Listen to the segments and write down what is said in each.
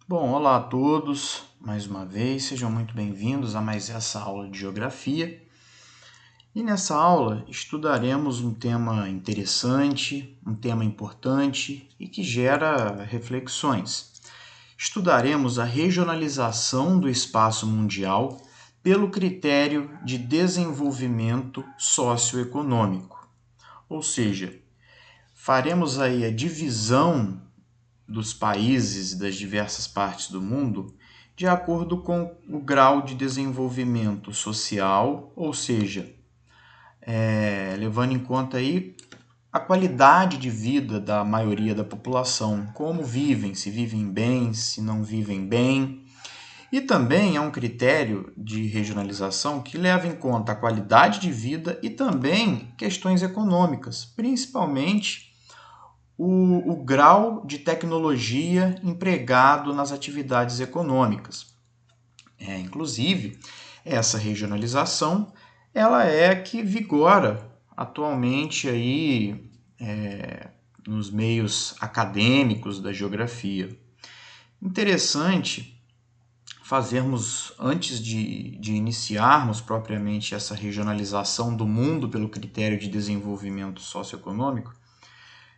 Bom, olá a todos, mais uma vez, sejam muito bem-vindos a mais essa aula de Geografia. E nessa aula estudaremos um tema interessante, um tema importante e que gera reflexões. Estudaremos a regionalização do espaço mundial pelo critério de desenvolvimento socioeconômico, ou seja, faremos aí a divisão dos países das diversas partes do mundo de acordo com o grau de desenvolvimento social, ou seja, levando em conta aí a qualidade de vida da maioria da população, como vivem, se vivem bem, se não vivem bem. E também é um critério de regionalização que leva em conta a qualidade de vida e também questões econômicas, principalmente o grau de tecnologia empregado nas atividades econômicas. Inclusive, essa regionalização ela é a que vigora atualmente aí, nos meios acadêmicos da geografia. Interessante fazermos, antes de iniciarmos propriamente essa regionalização do mundo pelo critério de desenvolvimento socioeconômico,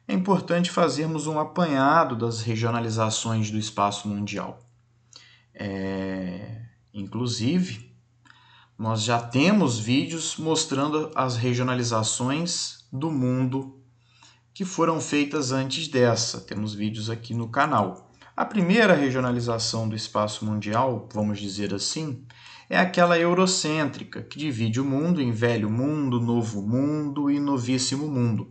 é importante fazermos um apanhado das regionalizações do espaço mundial. Inclusive, nós já temos vídeos mostrando as regionalizações do mundo que foram feitas antes dessa. Temos vídeos aqui no canal. A primeira regionalização do espaço mundial, vamos dizer assim, é aquela eurocêntrica, que divide o mundo em velho mundo, novo mundo e novíssimo mundo.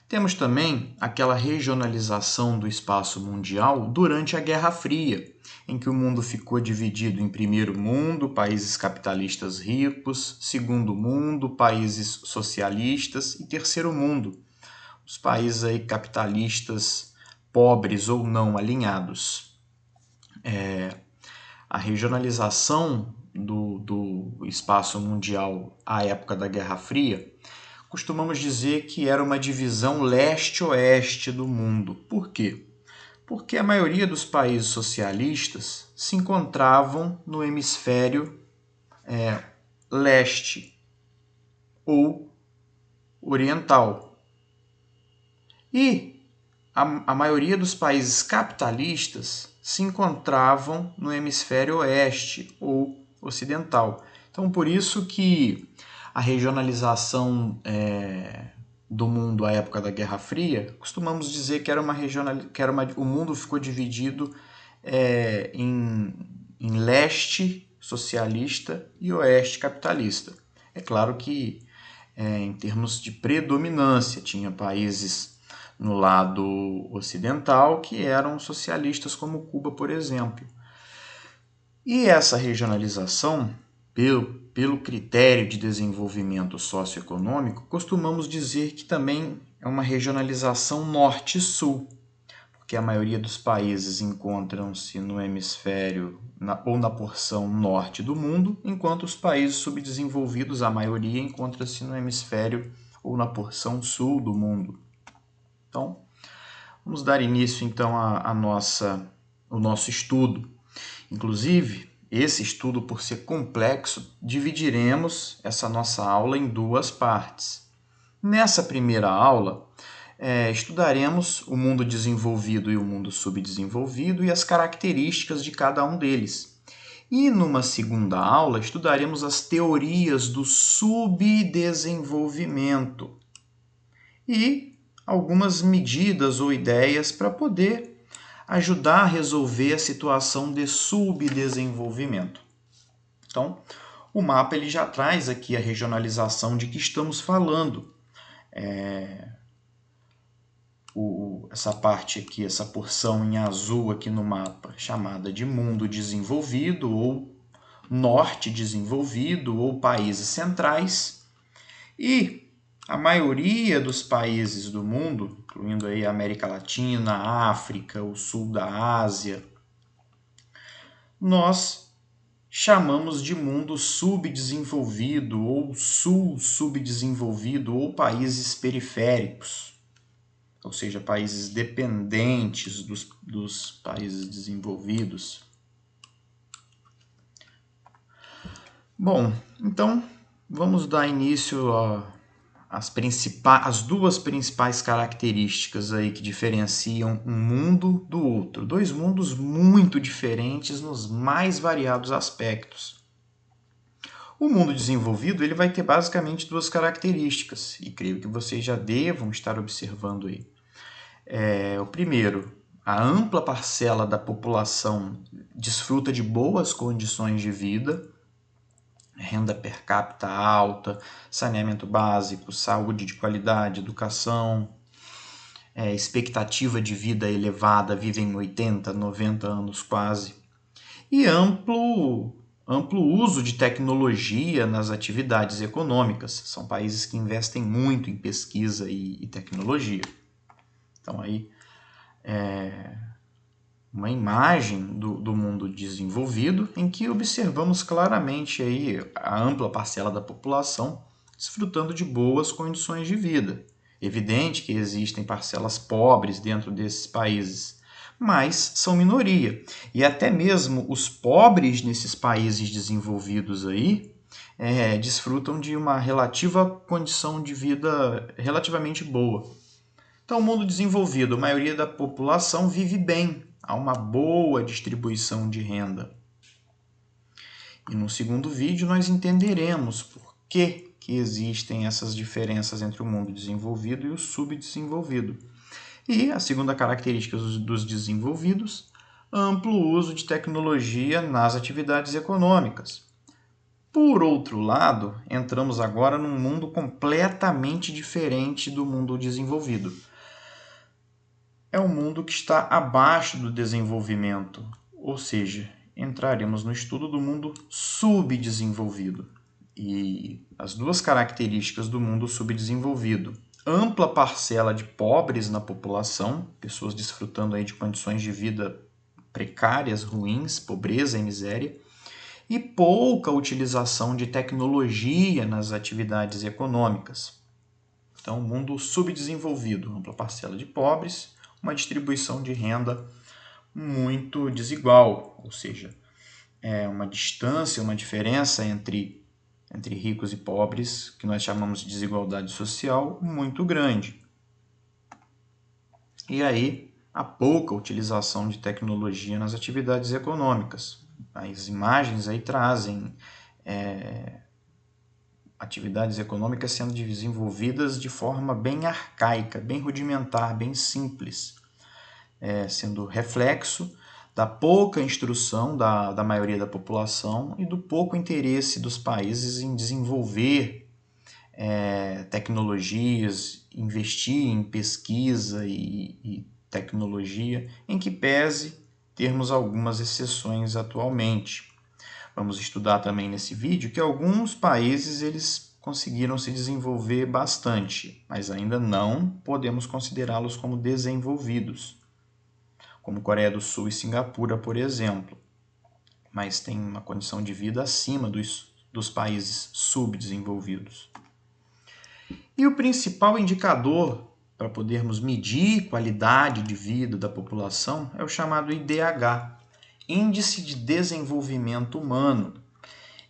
Temos também aquela regionalização do espaço mundial durante a Guerra Fria, em que o mundo ficou dividido em primeiro mundo, países capitalistas ricos, segundo mundo, países socialistas e terceiro mundo, os países aí capitalistas pobres ou não alinhados. A regionalização do espaço mundial à época da Guerra Fria costumamos dizer que era uma divisão leste-oeste do mundo. Por quê? Porque a maioria dos países socialistas se encontravam no hemisfério leste ou oriental. E a maioria dos países capitalistas se encontravam no hemisfério oeste ou ocidental. Então, por isso que a regionalização do mundo à época da Guerra Fria, costumamos dizer que o mundo ficou dividido em leste socialista e oeste capitalista. É claro que, em termos de predominância, tinha países no lado ocidental que eram socialistas, como Cuba, por exemplo. E essa regionalização, pelo critério de desenvolvimento socioeconômico, costumamos dizer que também é uma regionalização norte-sul, porque a maioria dos países encontram-se no hemisfério ou na porção norte do mundo, enquanto os países subdesenvolvidos, a maioria, encontra-se no hemisfério ou na porção sul do mundo. Então, vamos dar início então ao nosso estudo. Inclusive, esse estudo, por ser complexo, dividiremos essa nossa aula em duas partes. Nessa primeira aula, estudaremos o mundo desenvolvido e o mundo subdesenvolvido e as características de cada um deles. E numa segunda aula, estudaremos as teorias do subdesenvolvimento e algumas medidas ou ideias para poder ajudar a resolver a situação de subdesenvolvimento. Então, o mapa ele já traz aqui a regionalização de que estamos falando. Essa parte aqui, essa porção em azul aqui no mapa, chamada de mundo desenvolvido ou norte desenvolvido ou países centrais. E a maioria dos países do mundo, incluindo aí a América Latina, a África, o sul da Ásia, nós chamamos de mundo subdesenvolvido ou sul subdesenvolvido ou países periféricos. ou seja, países dependentes dos países desenvolvidos. Bom, então vamos dar início às duas principais características aí que diferenciam um mundo do outro. Dois mundos muito diferentes nos mais variados aspectos. O mundo desenvolvido ele vai ter basicamente duas características, e creio que vocês já devam estar observando aí. O primeiro, a ampla parcela da população desfruta de boas condições de vida, renda per capita alta, saneamento básico, saúde de qualidade, educação, expectativa de vida elevada, vivem 80, 90 anos quase, e amplo uso de tecnologia nas atividades econômicas. São países que investem muito em pesquisa e tecnologia. Então, aí, uma imagem do mundo desenvolvido em que observamos claramente aí a ampla parcela da população desfrutando de boas condições de vida. Evidente que existem parcelas pobres dentro desses países, mas são minoria. E até mesmo os pobres nesses países desenvolvidos aí desfrutam de uma relativa condição de vida relativamente boa. Então, o mundo desenvolvido, a maioria da população vive bem, há uma boa distribuição de renda. E no segundo vídeo nós entenderemos por que existem essas diferenças entre o mundo desenvolvido e o subdesenvolvido. E a segunda característica dos desenvolvidos, amplo uso de tecnologia nas atividades econômicas. Por outro lado, entramos agora num mundo completamente diferente do mundo desenvolvido. É um mundo que está abaixo do desenvolvimento, ou seja, entraremos no estudo do mundo subdesenvolvido. E as duas características do mundo subdesenvolvido: ampla parcela de pobres na população, pessoas desfrutando aí de condições de vida precárias, ruins, pobreza e miséria, e pouca utilização de tecnologia nas atividades econômicas. Então, mundo subdesenvolvido, ampla parcela de pobres, uma distribuição de renda muito desigual, ou seja, uma distância, uma diferença entre ricos e pobres, que nós chamamos de desigualdade social, muito grande. E aí, a pouca utilização de tecnologia nas atividades econômicas. As imagens aí trazem atividades econômicas sendo desenvolvidas de forma bem arcaica, bem rudimentar, bem simples, sendo reflexo da pouca instrução da maioria da população e do pouco interesse dos países em desenvolver tecnologias, investir em pesquisa e tecnologia, em que pese termos algumas exceções atualmente. Vamos estudar também nesse vídeo que alguns países eles conseguiram se desenvolver bastante, mas ainda não podemos considerá-los como desenvolvidos, como Coreia do Sul e Singapura, por exemplo, mas tem uma condição de vida acima dos países subdesenvolvidos. E o principal indicador para podermos medir qualidade de vida da população é o chamado IDH, Índice de Desenvolvimento Humano.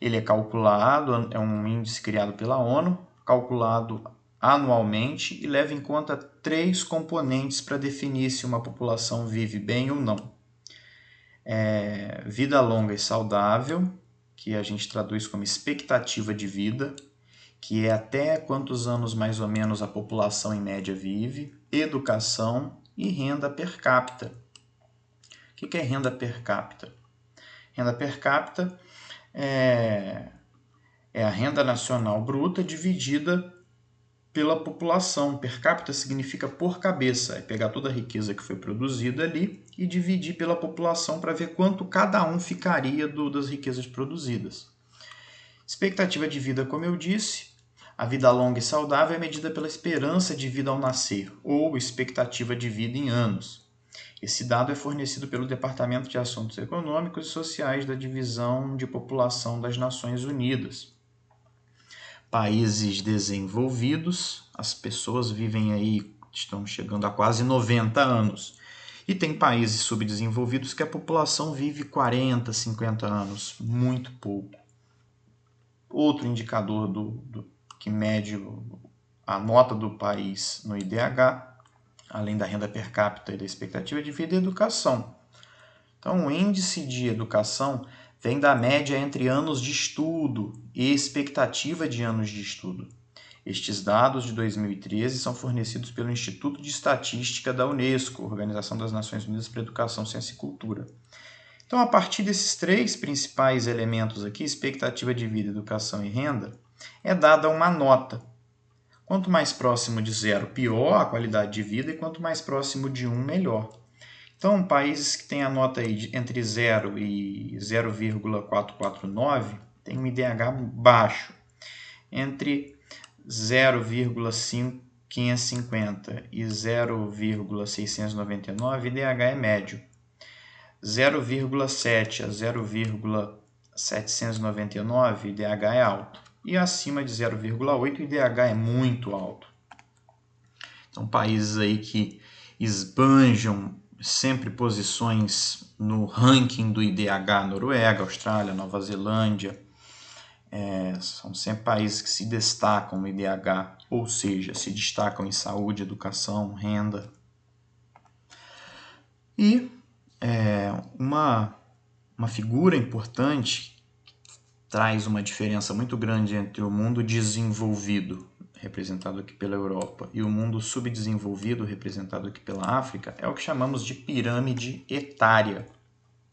Ele é calculado, é um índice criado pela ONU, calculado anualmente e leva em conta 3 componentes para definir se uma população vive bem ou não. Vida longa e saudável, que a gente traduz como expectativa de vida, que é até quantos anos mais ou menos a população em média vive, educação e renda per capita. O que é renda per capita? Renda per capita é a renda nacional bruta dividida pela população. Per capita significa por cabeça, é pegar toda a riqueza que foi produzida ali e dividir pela população para ver quanto cada um ficaria das riquezas produzidas. Expectativa de vida, como eu disse, a vida longa e saudável é medida pela esperança de vida ao nascer, ou expectativa de vida em anos. Esse dado é fornecido pelo Departamento de Assuntos Econômicos e Sociais da Divisão de População das Nações Unidas. Países desenvolvidos, as pessoas vivem aí Estamos chegando a quase 90 anos. E tem países subdesenvolvidos que a população vive 40, 50 anos, muito pouco. Outro indicador que mede a nota do país no IDH, além da renda per capita e da expectativa de vida, é a educação. Então, o índice de educação vem da média entre anos de estudo e expectativa de anos de estudo. Estes dados de 2013 são fornecidos pelo Instituto de Estatística da Unesco, Organização das Nações Unidas para a Educação, Ciência e Cultura. Então, a partir desses três principais elementos aqui, expectativa de vida, educação e renda, é dada uma nota. Quanto mais próximo de 0, pior a qualidade de vida, e quanto mais próximo de 1, melhor. Então, países que têm a nota aí entre 0 e 0,449 têm um IDH baixo. Entre 0,550 e 0,699, IDH é médio. 0,7 a 0,799, IDH é alto. E acima de 0,8, IDH é muito alto. Então, países aí que esbanjam sempre posições no ranking do IDH, Noruega, Austrália, Nova Zelândia, são sempre países que se destacam no IDH, ou seja, se destacam em saúde, educação, renda. E uma figura importante traz uma diferença muito grande entre o mundo desenvolvido, representado aqui pela Europa, e o mundo subdesenvolvido, representado aqui pela África, é o que chamamos de pirâmide etária.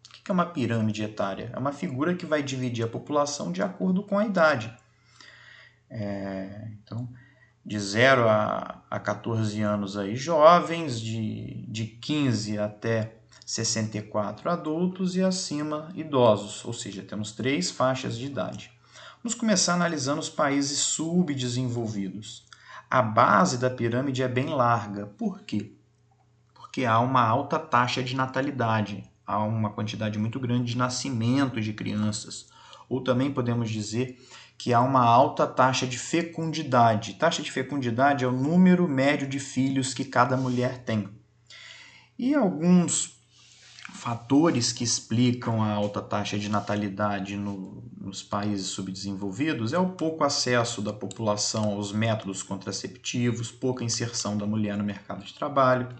O que é uma pirâmide etária? É uma figura que vai dividir a população de acordo com a idade. Então, de 0 a 14 anos aí, jovens, de 15 até 64 adultos e acima idosos, ou seja, temos 3 faixas de idade. Vamos começar analisando os países subdesenvolvidos. A base da pirâmide é bem larga. Por quê? Porque há uma alta taxa de natalidade, há uma quantidade muito grande de nascimento de crianças. Ou também podemos dizer que há uma alta taxa de fecundidade. Taxa de fecundidade é o número médio de filhos que cada mulher tem. E alguns fatores que explicam a alta taxa de natalidade nos países subdesenvolvidos é o pouco acesso da população aos métodos contraceptivos, pouca inserção da mulher no mercado de trabalho,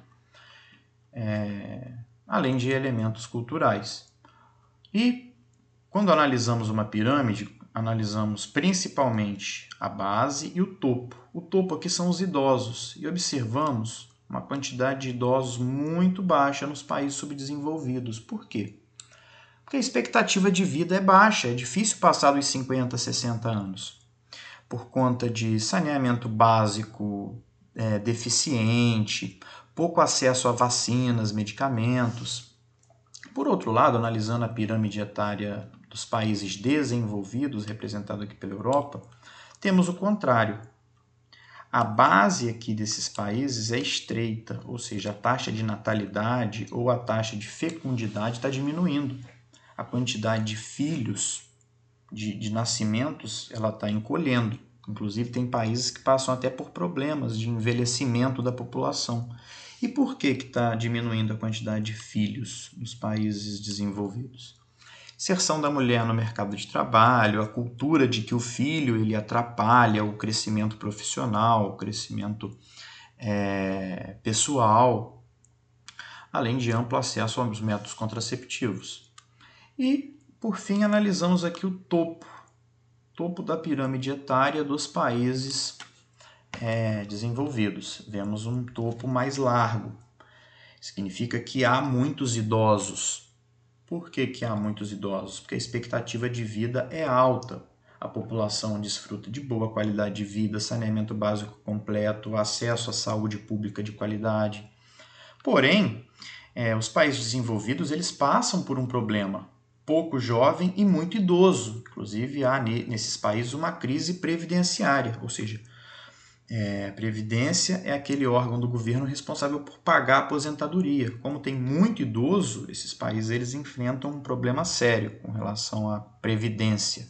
além de elementos culturais. E quando analisamos uma pirâmide, analisamos principalmente a base e o topo. O topo aqui são os idosos e observamos uma quantidade de idosos muito baixa nos países subdesenvolvidos. Por quê? Porque a expectativa de vida é baixa, é difícil passar dos 50, 60 anos, por conta de saneamento básico deficiente, pouco acesso a vacinas, medicamentos. Por outro lado, analisando a pirâmide etária dos países desenvolvidos, representado aqui pela Europa, temos o contrário. A base aqui desses países é estreita, ou seja, a taxa de natalidade ou a taxa de fecundidade está diminuindo. A quantidade de filhos, de nascimentos, ela está encolhendo. Inclusive, tem países que passam até por problemas de envelhecimento da população. E por que está diminuindo a quantidade de filhos nos países desenvolvidos? Inserção da mulher no mercado de trabalho, a cultura de que o filho ele atrapalha o crescimento profissional, o crescimento pessoal, além de amplo acesso aos métodos contraceptivos. E, por fim, analisamos aqui o topo da pirâmide etária dos países desenvolvidos. Vemos um topo mais largo. Significa que há muitos idosos. Por que há muitos idosos? Porque a expectativa de vida é alta. A população desfruta de boa qualidade de vida, saneamento básico completo, acesso à saúde pública de qualidade. Porém, os países desenvolvidos eles passam por um problema. Pouco jovem e muito idoso. Inclusive, há nesses países uma crise previdenciária, ou seja, a Previdência é aquele órgão do governo responsável por pagar a aposentadoria. Como tem muito idoso, esses países eles enfrentam um problema sério com relação à Previdência.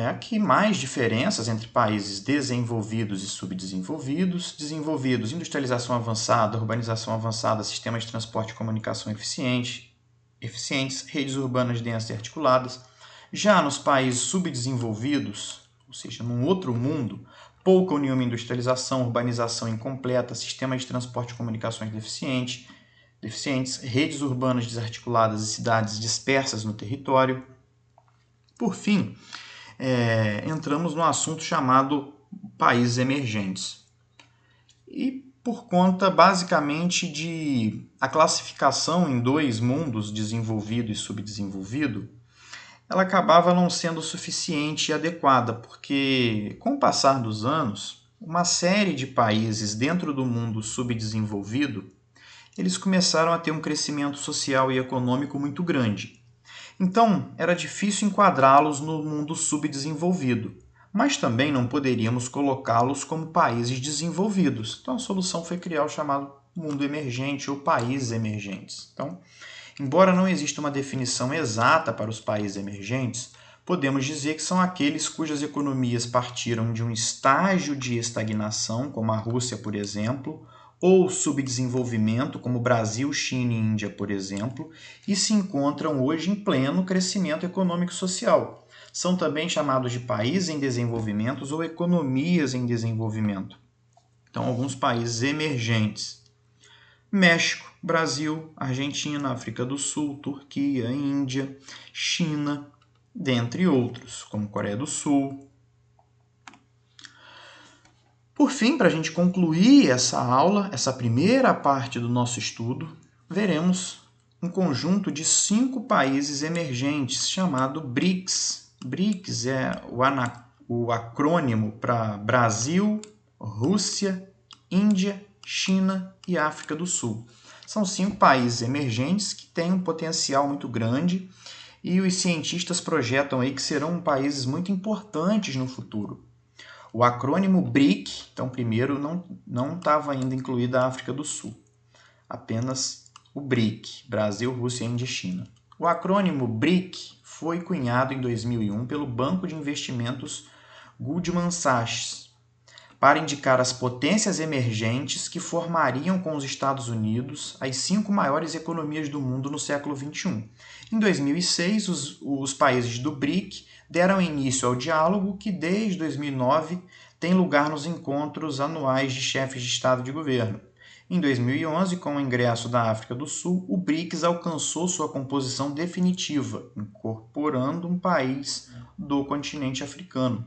aqui mais diferenças entre países desenvolvidos e subdesenvolvidos. Desenvolvidos, industrialização avançada, urbanização avançada, sistemas de transporte e comunicação eficientes, redes urbanas densas e articuladas. Já nos países subdesenvolvidos, ou seja, num outro mundo, pouca ou nenhuma industrialização, urbanização incompleta, sistemas de transporte e comunicações deficientes, redes urbanas desarticuladas e cidades dispersas no território. Por fim, entramos no assunto chamado países emergentes. E por conta, basicamente, de a classificação em dois mundos, desenvolvido e subdesenvolvido, ela acabava não sendo suficiente e adequada, porque, com o passar dos anos, uma série de países dentro do mundo subdesenvolvido, eles começaram a ter um crescimento social e econômico muito grande. Então, era difícil enquadrá-los no mundo subdesenvolvido, mas também não poderíamos colocá-los como países desenvolvidos. Então, a solução foi criar o chamado mundo emergente ou países emergentes. Então, embora não exista uma definição exata para os países emergentes, podemos dizer que são aqueles cujas economias partiram de um estágio de estagnação, como a Rússia, por exemplo, ou subdesenvolvimento, como Brasil, China e Índia, por exemplo, e se encontram hoje em pleno crescimento econômico e social. São também chamados de países em desenvolvimento ou economias em desenvolvimento. Então, alguns países emergentes: México, Brasil, Argentina, África do Sul, Turquia, Índia, China, dentre outros, como Coreia do Sul. Por fim, para a gente concluir essa aula, essa primeira parte do nosso estudo, veremos um conjunto de 5 países emergentes chamado BRICS. BRICS é o acrônimo para Brasil, Rússia, Índia, China e África do Sul. São 5 países emergentes que têm um potencial muito grande e os cientistas projetam aí que serão países muito importantes no futuro. O acrônimo BRIC, então primeiro não estava ainda incluída a África do Sul, apenas o BRIC, Brasil, Rússia, Índia e China. O acrônimo BRIC foi cunhado em 2001 pelo banco de investimentos Goldman Sachs para indicar as potências emergentes que formariam com os Estados Unidos as 5 maiores economias do mundo no século XXI. Em 2006, os países do BRIC deram início ao diálogo que, desde 2009, tem lugar nos encontros anuais de chefes de Estado e de governo. Em 2011, com o ingresso da África do Sul, o BRICS alcançou sua composição definitiva, incorporando um país do continente africano.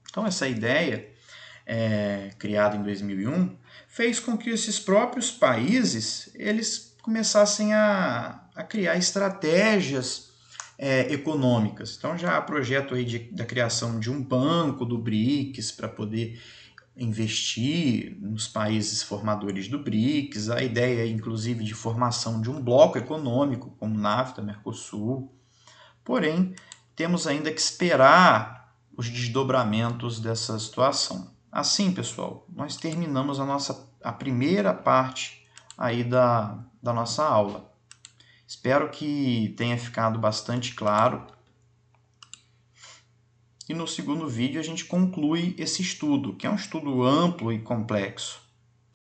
Então, essa ideia, criada em 2001, fez com que esses próprios países eles começassem a criar estratégias econômicas. Então já há projeto aí da criação de um banco do BRICS para poder investir nos países formadores do BRICS, a ideia inclusive de formação de um bloco econômico como NAFTA, Mercosul. Porém, temos ainda que esperar os desdobramentos dessa situação. Assim, pessoal, nós terminamos a primeira parte aí da nossa aula. Espero que tenha ficado bastante claro. E no segundo vídeo a gente conclui esse estudo, que é um estudo amplo e complexo.